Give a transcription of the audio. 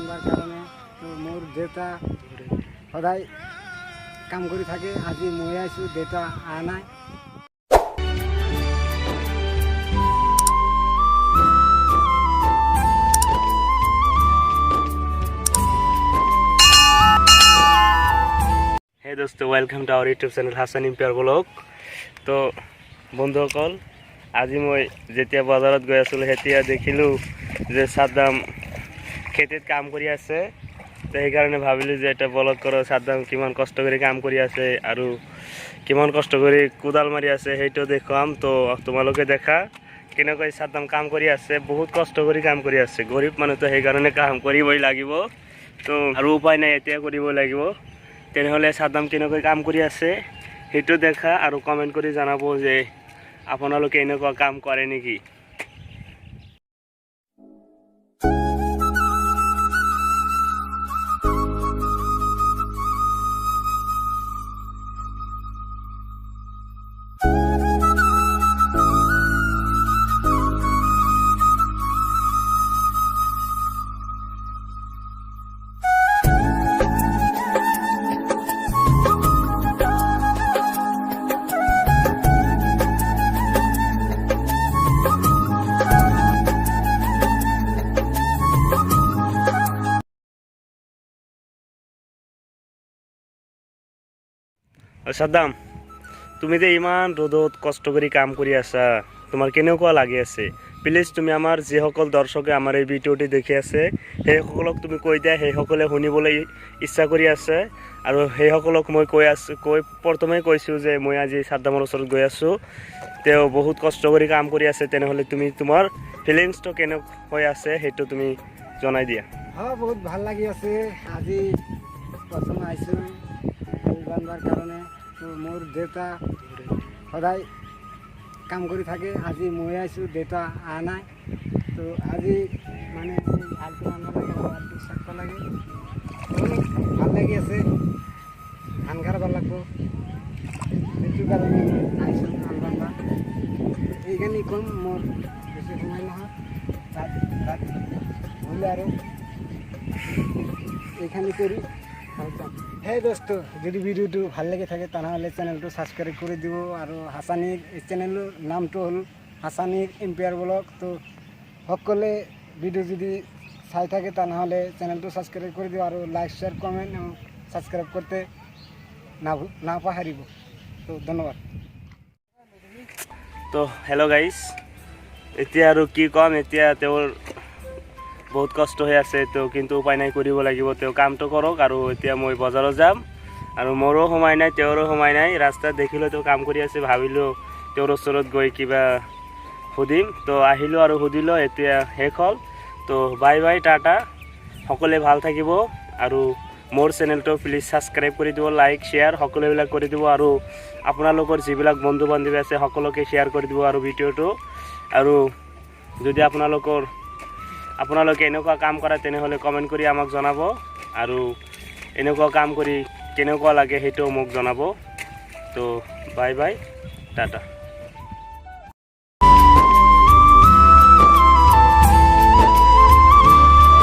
বান্ধাৰ কাৰণে তো মোৰ দেউতা সদায় কাম কৰি থাকে। আজি মই আইছোঁ, দেউতা আহা নাই। Hey dosto, welcome to our YouTube channel Hasan Empire Vlog. তো বন্ধুসকল, আজি মই যেতিয়া বজাৰত গৈ আছিলোঁ তেতিয়া দেখিলোঁ যে সাদ্দাম খেতিত কাম কৰি আছে। তো সেইকাৰণে ভাবিলোঁ যে এটা ব্লগ কৰোঁ, সাদ্দাম কিমান কষ্ট কৰি কাম কৰি আছে আৰু কিমান কষ্ট কৰি কোদাল মাৰি আছে সেইটো দেখুৱাম। তো তোমালোকে দেখা কেনেকৈ সাদ্দাম কাম কৰি আছে, বহুত কষ্ট কৰি কাম কৰি আছে। গৰীব মানুহ তো সেইকাৰণে কাম কৰিবই লাগিব, তো আৰু উপায় নাই, এতিয়া কৰিবই লাগিব। তেনেহ'লে সাদ্দাম কেনেকৈ কাম কৰি আছে সেইটো দেখা আৰু কমেণ্ট কৰি জনাব যে আপোনালোকে এনেকুৱা কাম কৰে নেকি। সাদ্দাম, তুমি যে ইমান ৰ'দত কষ্ট কৰি কাম কৰি আছা, তোমাৰ কেনেকুৱা লাগি আছে? প্লিজ তুমি আমাৰ যিসকল দৰ্শকে আমাৰ এই ভিডিঅ'টি দেখি আছে সেইসকলক তুমি কৈ দিয়া, সেইসকলে শুনিবলৈ ইচ্ছা কৰি আছে। আৰু সেইসকলক মই প্ৰথমে কৈছোঁ যে মই আজি সাদ্দামৰ ওচৰত গৈ আছোঁ, তেওঁ বহুত কষ্ট কৰি কাম কৰি আছে। তেনেহ'লে তুমি তোমাৰ ফিলিংছটো কেনেকৈ আছে সেইটো তুমি জনাই দিয়া। হয়, বহুত ভাল লাগি আছে। আজি প্ৰথম আহিছোঁ বান্ধাৰ কাৰণে। তো মোৰ দেউতা সদায় কাম কৰি থাকে। আজি মই আইছোঁ, দেউতা আহা নাই। তো আজি মানে আলটো আনব লাগে আৰু আলটো চাকব লাগে। ভাল লাগি আছে, ধান খাব লাগব, সেইটো কাৰণে আইছোঁ আল বান্ধা। এইখানি কম, মোৰ বেছি সময় নহয়, তাত হলে আৰু এইখানি কৰি হে দোস্ত, যদি ভিডিওটো ভাল লাগি থাকে তেনেহ'লে চেনেলটো ছাবস্ক্ৰাইব কৰি দিব। আৰু হাসানীৰ চেনেলৰ নামটো হ'ল হাসানীৰ এম্পায়াৰ ব্লগ। তো সকলে ভিডিও যদি চাই থাকে তেনেহ'লে চেনেলটো ছাবস্ক্ৰাইব কৰি দিব আৰু লাইক শ্বেয়াৰ কমেণ্ট এবং ছাবস্ক্ৰাইব কৰতে না পাহৰিব। তো ধন্যবাদ। তো হেল্ল' গাইজ, এতিয়া আৰু কি ক'ম, এতিয়া তেওঁৰ বহুত কষ্ট হৈ আছে, তো কিন্তু উপায় নাই, কৰিব লাগিব। তেওঁ কামটো কৰক। আৰু এতিয়া মই বজাৰত যাম আৰু মোৰো সময় নাই, তেওঁৰো সময় নাই। ৰাস্তাত দেখিলোঁ তেওঁ কাম কৰি আছে, ভাবিলোঁ তেওঁৰ ওচৰত গৈ কিবা সুধিম। তো আহিলোঁ আৰু সুধিলোঁ, এতিয়া শেষ হ'ল। তো বাই বাই, টাটা, সকলোৱে ভাল থাকিব। আৰু মোৰ চেনেলটো প্লিজ ছাবস্ক্ৰাইব কৰি দিব, লাইক শ্বেয়াৰ সকলোবিলাক কৰি দিব। আৰু আপোনালোকৰ যিবিলাক বন্ধু বান্ধৱী আছে সকলোকে শ্বেয়াৰ কৰি দিব আৰু ভিডিঅ'টো। আৰু যদি আপোনালোকে এনেকুৱা কাম কৰে তেনেহ'লে কমেণ্ট কৰি আমাক জনাব। আৰু এনেকুৱা কাম কৰি কেনেকুৱা লাগে সেইটোও মোক জনাব। তো বাই বাই, টাটা।